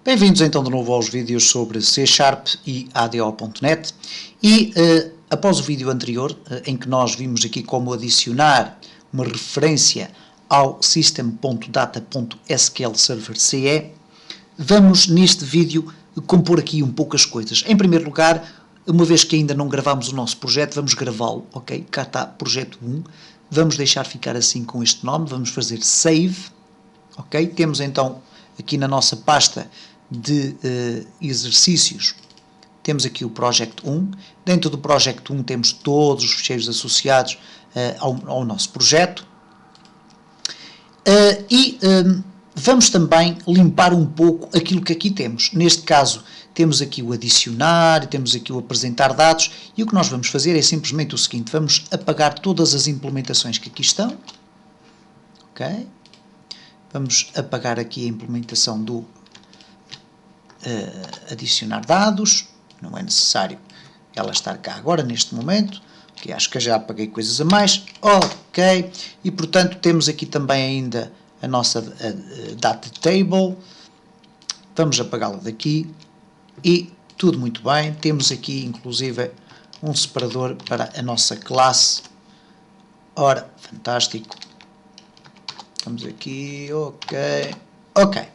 Bem-vindos então de novo aos vídeos sobre C# e ADO.NET e após o vídeo anterior em que nós vimos aqui como adicionar uma referência ao system.data.sql server CE, vamos neste vídeo compor aqui um pouco as coisas. Em primeiro lugar, uma vez que ainda não gravámos o nosso projeto, vamos gravá-lo, ok? Cá está, projeto 1, vamos deixar ficar assim com este nome, vamos fazer save, ok? Temos então aqui na nossa pasta de exercícios, temos aqui o Project 1, dentro do Project 1 temos todos os ficheiros associados ao nosso projeto, vamos também limpar um pouco aquilo que aqui temos. Neste caso, temos aqui o adicionar, temos aqui o apresentar dados, e o que nós vamos fazer é simplesmente o seguinte: vamos apagar todas as implementações que aqui estão, ok? Vamos apagar aqui a implementação do adicionar dados, não é necessário ela estar cá agora neste momento, que acho que já apaguei coisas a mais, ok, e portanto temos aqui também ainda a nossa data table, vamos apagá-la daqui, e tudo muito bem, temos aqui inclusive um separador para a nossa classe, ora, fantástico, vamos aqui, ok.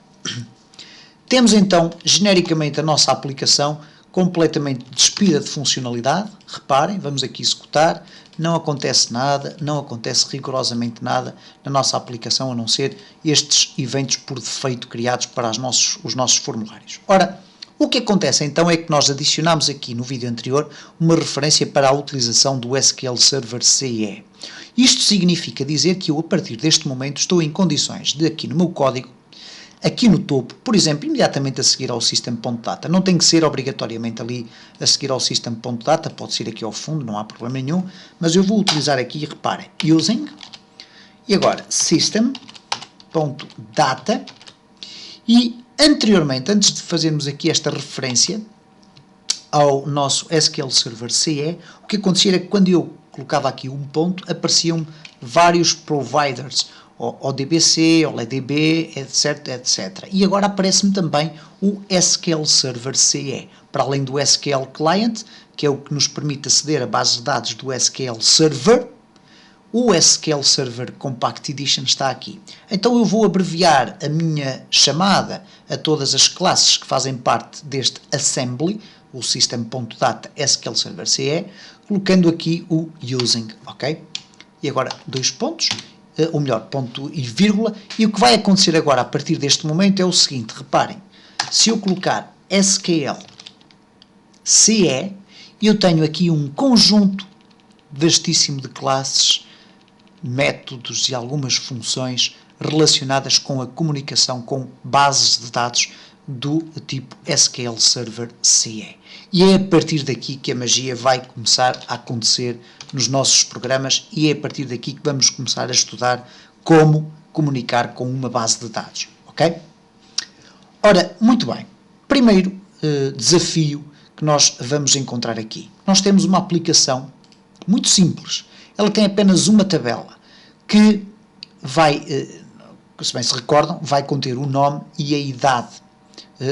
Temos então genericamente a nossa aplicação completamente despida de funcionalidade. Reparem, vamos aqui executar, não acontece nada, não acontece rigorosamente nada na nossa aplicação, a não ser estes eventos por defeito criados para os nossos formulários. Ora, o que acontece então é que nós adicionamos aqui no vídeo anterior uma referência para a utilização do SQL Server CE. Isto significa dizer que eu, a partir deste momento, estou em condições de, aqui no meu código, aqui no topo, por exemplo, imediatamente a seguir ao system.data, não tem que ser obrigatoriamente ali a seguir ao system.data, pode ser aqui ao fundo, não há problema nenhum, mas eu vou utilizar aqui, reparem, using, e agora system.data, e anteriormente, antes de fazermos aqui esta referência ao nosso SQL Server CE, o que acontecia era que quando eu colocava aqui um ponto, apareciam vários providers, o DBC, o LDB, etc, etc. E agora aparece-me também o SQL Server CE, para além do SQL Client, que é o que nos permite aceder a bases de dados do SQL Server, o SQL Server Compact Edition está aqui. Então eu vou abreviar a minha chamada a todas as classes que fazem parte deste assembly, o system.data SQL Server CE, colocando aqui o using, ok? E agora dois pontos, ou melhor, ponto e vírgula, e o que vai acontecer agora a partir deste momento é o seguinte, reparem, se eu colocar SQL CE, eu tenho aqui um conjunto vastíssimo de classes, métodos e algumas funções relacionadas com a comunicação com bases de dados do tipo SQL Server CE. E é a partir daqui que a magia vai começar a acontecer nos nossos programas e é a partir daqui que vamos começar a estudar como comunicar com uma base de dados, ok? Ora, muito bem. Primeiro desafio que nós vamos encontrar aqui. Nós temos uma aplicação muito simples. Ela tem apenas uma tabela que vai, se bem se recordam, vai conter o nome e a idade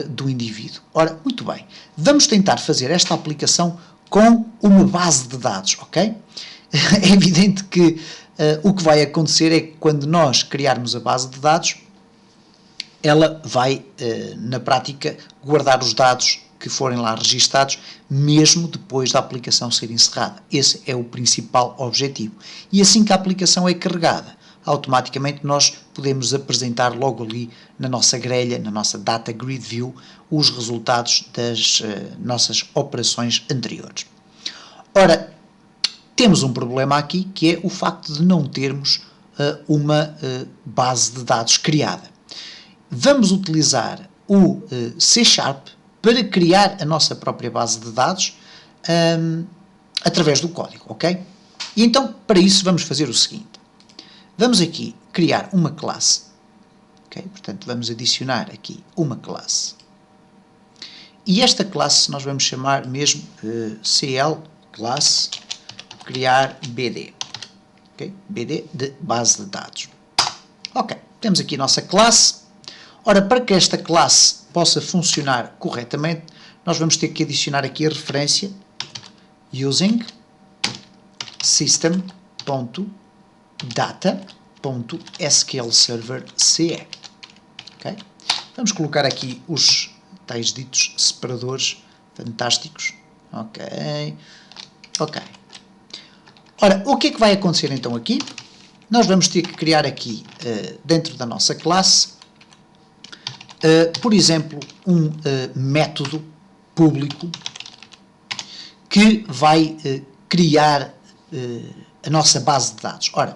do indivíduo. Ora, muito bem, vamos tentar fazer esta aplicação com uma base de dados, ok? É evidente que o que vai acontecer é que quando nós criarmos a base de dados, ela vai, na prática, guardar os dados que forem lá registados, mesmo depois da aplicação ser encerrada. Esse é o principal objetivo. E assim que a aplicação é carregada, automaticamente nós podemos apresentar logo ali na nossa grelha, na nossa Data Grid View, os resultados das nossas operações anteriores. Ora, temos um problema aqui, que é o facto de não termos uma base de dados criada. Vamos utilizar o C# para criar a nossa própria base de dados através do código, ok? E então, para isso, vamos fazer o seguinte. Vamos aqui criar uma classe, ok? Portanto, vamos adicionar aqui uma classe. E esta classe nós vamos chamar mesmo CL classe criar BD, ok? BD de base de dados. Ok, temos aqui a nossa classe. Ora, para que esta classe possa funcionar corretamente, nós vamos ter que adicionar aqui a referência using system.data.sqlserver.ce. Okay? Vamos colocar aqui os tais ditos separadores fantásticos. Ok. Ora, o que é que vai acontecer então aqui? Nós vamos ter que criar aqui, dentro da nossa classe, por exemplo, um método público que vai criar a nossa base de dados. Ora,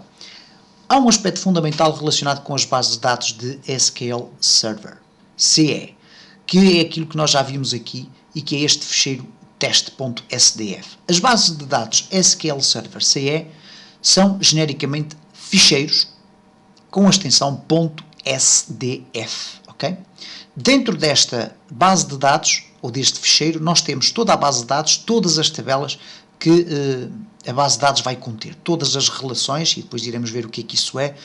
há um aspecto fundamental relacionado com as bases de dados de SQL Server, CE, que é aquilo que nós já vimos aqui e que é este ficheiro teste.sdf. As bases de dados SQL Server CE são genericamente ficheiros com a extensão .sdf, ok? Dentro desta base de dados, ou deste ficheiro, nós temos toda a base de dados, todas as tabelas que a base de dados vai conter, todas as relações, e depois iremos ver o que é que isso é,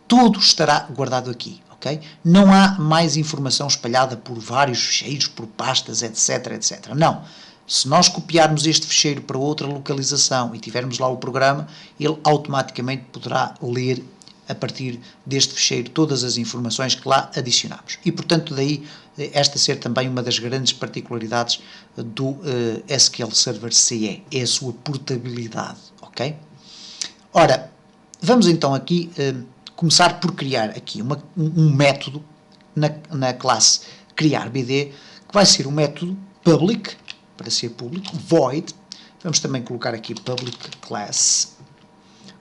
tudo estará guardado aqui, ok? Não há mais informação espalhada por vários ficheiros, por pastas, etc, etc. Não. Se nós copiarmos este ficheiro para outra localização e tivermos lá o programa, ele automaticamente poderá ler a partir deste ficheiro todas as informações que lá adicionamos. E, portanto, daí esta ser também uma das grandes particularidades do SQL Server CE, é a sua portabilidade, ok? Ora, vamos então aqui começar por criar aqui um método na classe criar.bd, que vai ser um método public, para ser público, void, vamos também colocar aqui public class.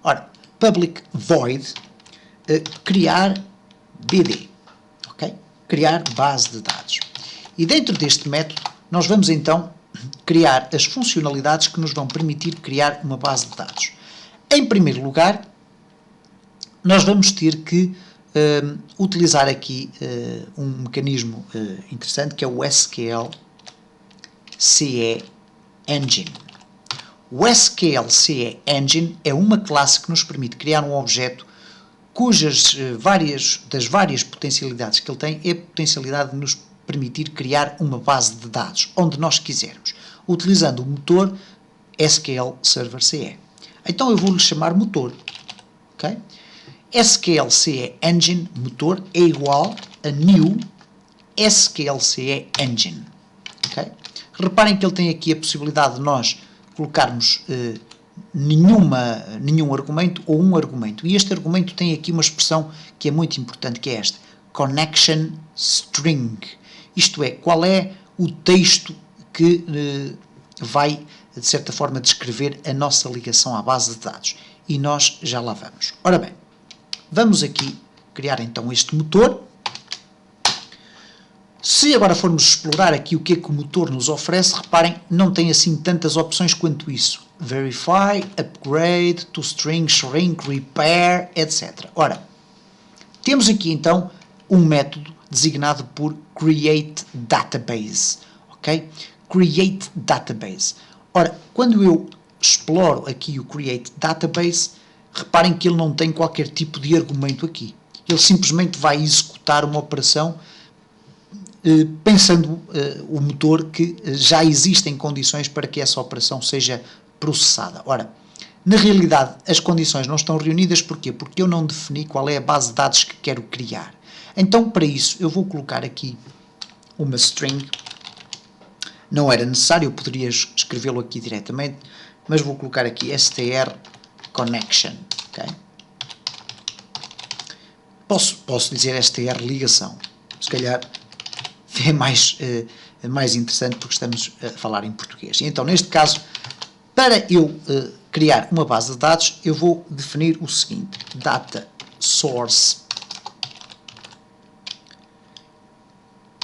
Ora, public void criar BD, ok? Criar base de dados. E dentro deste método, nós vamos então criar as funcionalidades que nos vão permitir criar uma base de dados. Em primeiro lugar, nós vamos ter que utilizar aqui um mecanismo interessante, que é o SQL CE Engine. O SQL CE Engine é uma classe que nos permite criar um objeto cujas das várias potencialidades que ele tem é a potencialidade de nos permitir criar uma base de dados, onde nós quisermos, utilizando o motor SQL Server CE. Então eu vou-lhe chamar motor. Okay? SQL CE Engine motor é igual a new SQL CE Engine. Okay? Reparem que ele tem aqui a possibilidade de nós colocarmos nenhum argumento ou um argumento. E este argumento tem aqui uma expressão que é muito importante, que é esta: connection string. Isto é, qual é o texto que vai, de certa forma, descrever a nossa ligação à base de dados. E nós já lá vamos. Ora bem, vamos aqui criar então este motor. Se agora formos explorar aqui o que é que o motor nos oferece, reparem, não tem assim tantas opções quanto isso. Verify, upgrade, toString, shrink, repair, etc. Ora, temos aqui então um método designado por createDatabase, ok? createDatabase. Ora, quando eu exploro aqui o createDatabase, reparem que ele não tem qualquer tipo de argumento aqui. Ele simplesmente vai executar uma operação pensando o motor que já existem condições para que essa operação seja processada. Ora, na realidade as condições não estão reunidas, porquê? Porque eu não defini qual é a base de dados que quero criar. Então, para isso, eu vou colocar aqui uma string. Não era necessário, eu poderia escrevê-lo aqui diretamente, mas vou colocar aqui str connection. Okay? Posso dizer str ligação. Se calhar é mais interessante porque estamos a falar em português. E então, neste caso, para eu criar uma base de dados, eu vou definir o seguinte: data source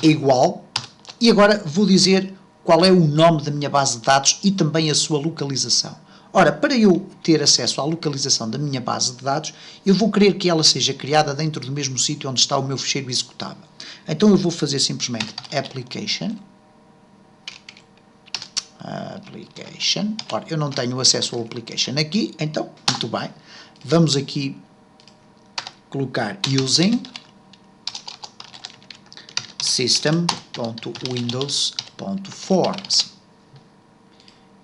é igual, e agora vou dizer qual é o nome da minha base de dados e também a sua localização. Ora, para eu ter acesso à localização da minha base de dados, eu vou querer que ela seja criada dentro do mesmo sítio onde está o meu ficheiro executável. Então eu vou fazer simplesmente application. Ora, eu não tenho acesso ao application aqui, então, muito bem. Vamos aqui colocar using system.windows.forms.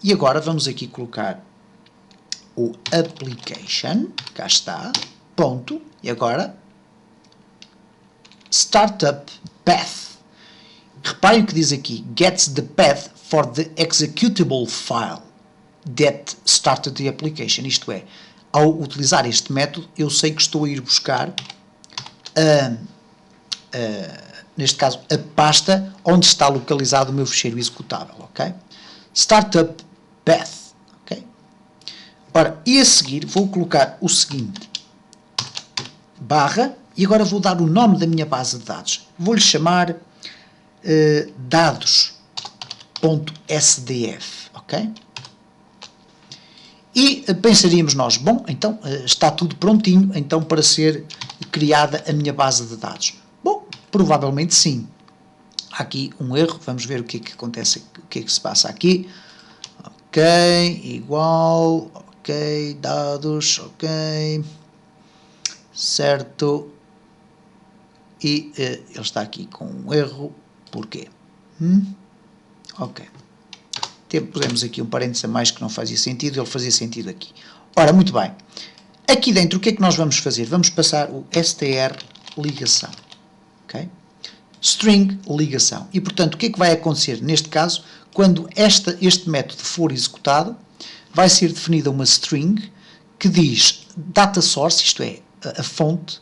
E agora vamos aqui colocar o application, cá está, ponto, e agora startup path. Reparem o que diz aqui, gets the path for the executable file that started the application. Isto é, ao utilizar este método, eu sei que estou a ir buscar neste caso, a pasta onde está localizado o meu ficheiro executável, ok? Startup path, ok? Ora, e a seguir vou colocar o seguinte, barra, e agora vou dar o nome da minha base de dados. Vou-lhe chamar dados.sdf, ok? E pensaríamos nós, bom, então está tudo prontinho, então para ser criada a minha base de dados. Bom, provavelmente sim. Há aqui um erro, vamos ver o que é que acontece, o que é que se passa aqui. Ok, igual, ok, dados, ok, certo. E ele está aqui com um erro, porquê? Ok. Pusemos aqui um parênteses a mais que não fazia sentido, ele fazia sentido aqui. Ora, muito bem. Aqui dentro, o que é que nós vamos fazer? Vamos passar o str ligação. Ok? String ligação. E, portanto, o que é que vai acontecer? Neste caso, quando este método for executado, vai ser definida uma string que diz data source, isto é, a fonte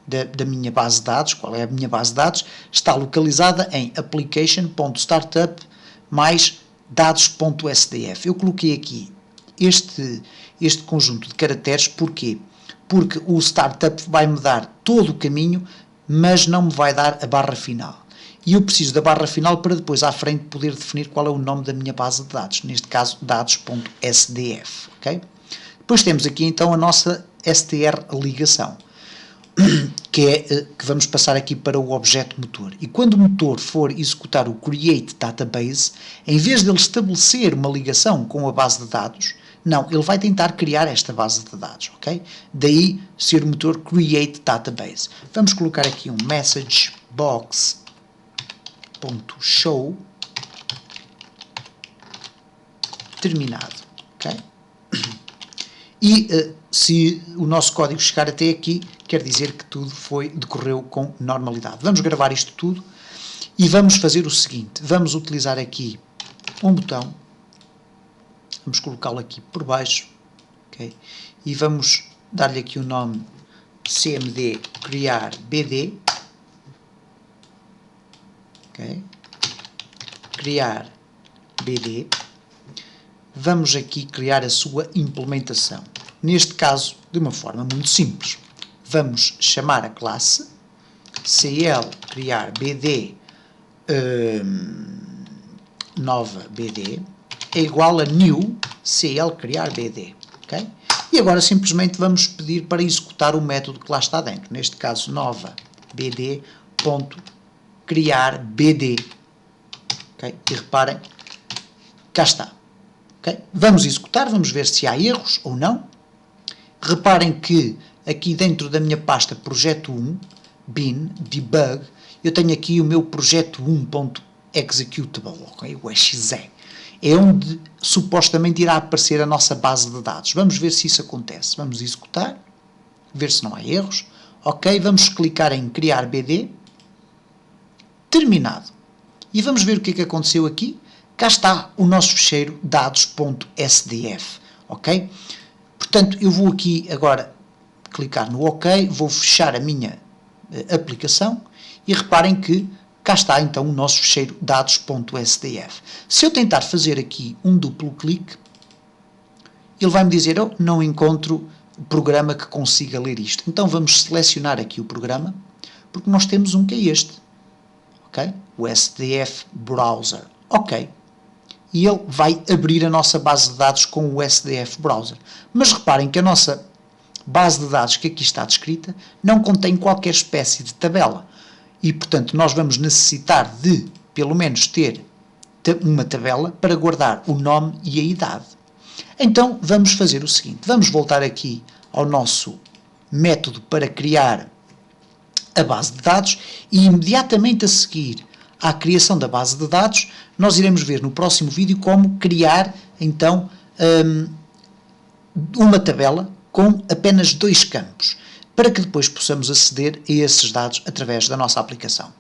da minha base de dados, qual é a minha base de dados, está localizada em application.startup mais dados.sdf. Eu coloquei aqui este conjunto de caracteres, porquê? Porque o startup vai-me dar todo o caminho, mas não me vai dar a barra final. E eu preciso da barra final para depois à frente poder definir qual é o nome da minha base de dados, neste caso dados.sdf. Okay? Depois temos aqui então a nossa str ligação, que vamos passar aqui para o objeto motor. E quando o motor for executar o create database, em vez de ele estabelecer uma ligação com a base de dados, não, ele vai tentar criar esta base de dados, ok? Daí ser o motor create database. Vamos colocar aqui um message box.show terminado, ok? E se o nosso código chegar até aqui, quer dizer que tudo decorreu com normalidade. Vamos gravar isto tudo e vamos fazer o seguinte. Vamos utilizar aqui um botão, vamos colocá-lo aqui por baixo, okay? E vamos dar-lhe aqui o nome cmd criar bd, okay? Criar bd. Vamos aqui criar a sua implementação. Neste caso, de uma forma muito simples. Vamos chamar a classe cl criar bd nova bd é igual a new cl criar bd. Okay? E agora simplesmente vamos pedir para executar o método que lá está dentro. Neste caso, nova bd ponto criar bd. Okay? E reparem, cá está. Okay? Vamos executar, vamos ver se há erros ou não. Reparem que aqui dentro da minha pasta projeto 1, bin, debug, eu tenho aqui o meu projeto 1.executable, okay? O exe. É onde supostamente irá aparecer a nossa base de dados. Vamos ver se isso acontece. Vamos executar, ver se não há erros. Ok, vamos clicar em criar BD. Terminado. E vamos ver o que é que aconteceu aqui. Cá está o nosso ficheiro dados.sdf, ok? Portanto, eu vou aqui agora clicar no OK, vou fechar a minha aplicação e reparem que cá está então o nosso ficheiro dados.sdf. Se eu tentar fazer aqui um duplo clique, ele vai me dizer, oh, não encontro o programa que consiga ler isto. Então vamos selecionar aqui o programa, porque nós temos um que é este, ok? O SDF Browser, ok? E ele vai abrir a nossa base de dados com o SDF Browser. Mas reparem que a nossa base de dados que aqui está descrita não contém qualquer espécie de tabela. E, portanto, nós vamos necessitar de, pelo menos, ter uma tabela para guardar o nome e a idade. Então, vamos fazer o seguinte. Vamos voltar aqui ao nosso método para criar a base de dados e imediatamente a seguir à criação da base de dados, nós iremos ver no próximo vídeo como criar, então, uma tabela com apenas 2 campos, para que depois possamos aceder a esses dados através da nossa aplicação.